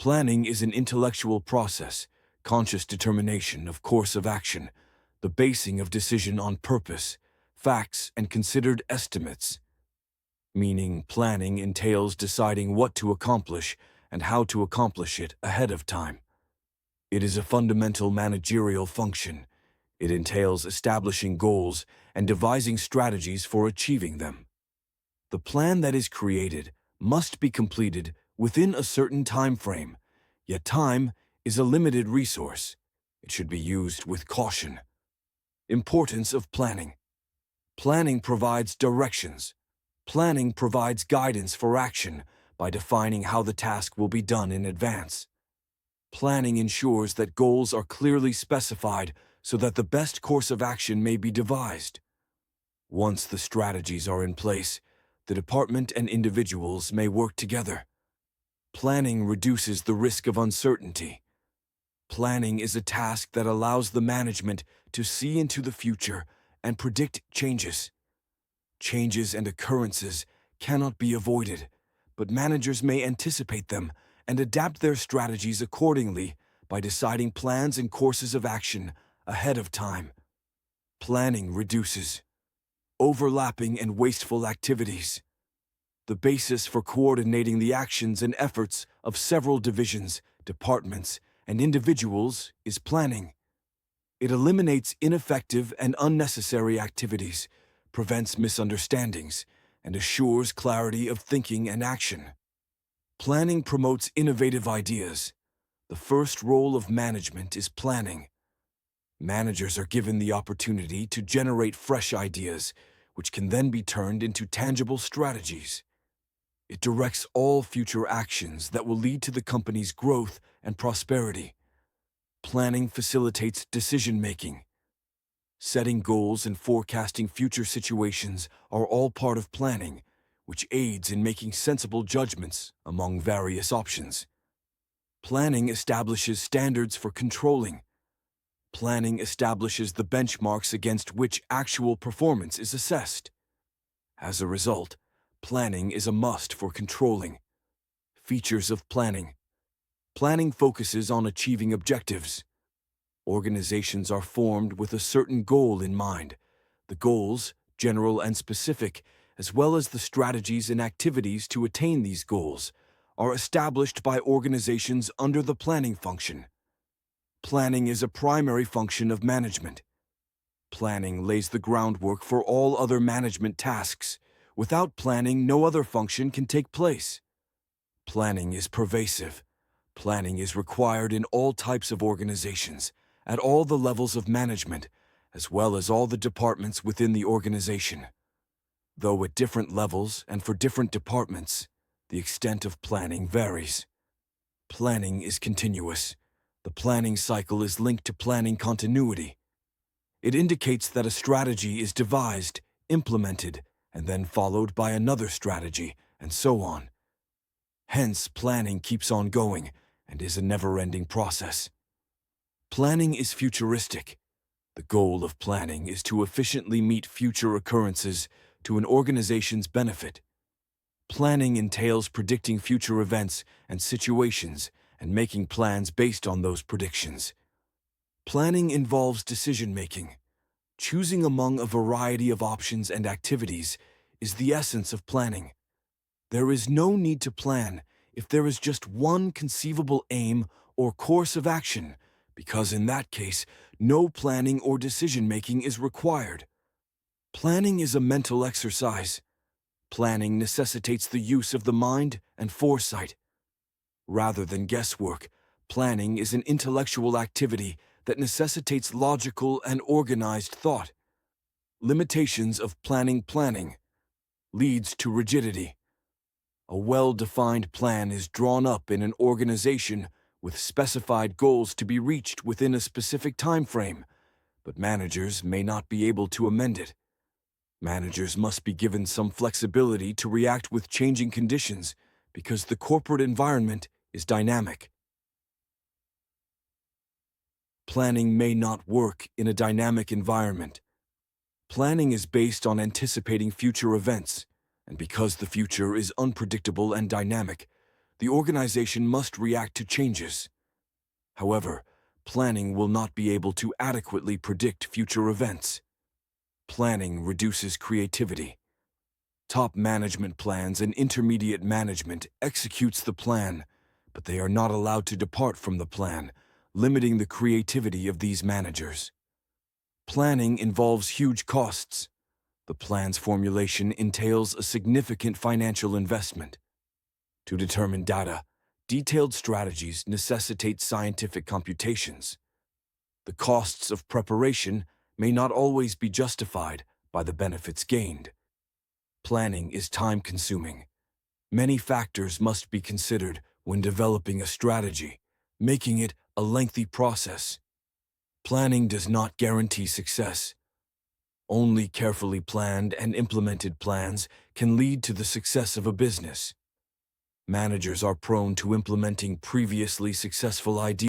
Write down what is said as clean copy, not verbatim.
Planning is an intellectual process, conscious determination of course of action, the basing of decision on purpose, facts, and considered estimates. Meaning, planning entails deciding what to accomplish and how to accomplish it ahead of time. It is a fundamental managerial function. It entails establishing goals and devising strategies for achieving them. The plan that is created must be completed within a certain time frame, yet time is a limited resource. It should be used with caution. Importance of planning. Planning provides directions. Planning provides guidance for action by defining how the task will be done in advance. Planning ensures that goals are clearly specified so that the best course of action may be devised. Once the strategies are in place, the department and individuals may work together. Planning reduces the risk of uncertainty. Planning is a task that allows the management to see into the future and predict changes. Changes and occurrences cannot be avoided, but managers may anticipate them and adapt their strategies accordingly by deciding plans and courses of action ahead of time. Planning reduces overlapping and wasteful activities. The basis for coordinating the actions and efforts of several divisions, departments, and individuals is planning. It eliminates ineffective and unnecessary activities, prevents misunderstandings, and assures clarity of thinking and action. Planning promotes innovative ideas. The first role of management is planning. Managers are given the opportunity to generate fresh ideas, which can then be turned into tangible strategies. It directs all future actions that will lead to the company's growth and prosperity. Planning facilitates decision-making. Setting goals and forecasting future situations are all part of planning, which aids in making sensible judgments among various options. Planning establishes standards for controlling. Planning establishes the benchmarks against which actual performance is assessed. As a result, planning is a must for controlling. Features of planning. Planning focuses on achieving objectives. Organizations are formed with a certain goal in mind. The goals, general and specific, as well as the strategies and activities to attain these goals, are established by organizations under the planning function. Planning is a primary function of management. Planning lays the groundwork for all other management tasks. Without planning, no other function can take place. Planning is pervasive. Planning is required in all types of organizations, at all the levels of management, as well as all the departments within the organization. Though at different levels and for different departments, the extent of planning varies. Planning is continuous. The planning cycle is linked to planning continuity. It indicates that a strategy is devised, implemented, and then followed by another strategy, and so on. Hence, planning keeps on going and is a never-ending process. Planning is futuristic. The goal of planning is to efficiently meet future occurrences to an organization's benefit. Planning entails predicting future events and situations and making plans based on those predictions. Planning involves decision-making. Choosing among a variety of options and activities is the essence of planning. There is no need to plan if there is just one conceivable aim or course of action, because in that case, no planning or decision-making is required. Planning is a mental exercise. Planning necessitates the use of the mind and foresight. Rather than guesswork, planning is an intellectual activity that necessitates logical and organized thought. Limitations of planning leads to rigidity. A well-defined plan is drawn up in an organization with specified goals to be reached within a specific time frame, but managers may not be able to amend it. Managers must be given some flexibility to react with changing conditions because the corporate environment is dynamic. Planning may not work in a dynamic environment. Planning is based on anticipating future events, and because the future is unpredictable and dynamic, the organization must react to changes. However, planning will not be able to adequately predict future events. Planning reduces creativity. Top management plans and intermediate management executes the plan, but they are not allowed to depart from the plan, limiting the creativity of these managers. Planning involves huge costs. The plan's formulation entails a significant financial investment. To determine data, detailed strategies necessitate scientific computations. The costs of preparation may not always be justified by the benefits gained. Planning is time-consuming. Many factors must be considered when developing a strategy, making it a lengthy process. Planning does not guarantee success. Only carefully planned and implemented plans can lead to the success of a business. Managers are prone to implementing previously successful ideas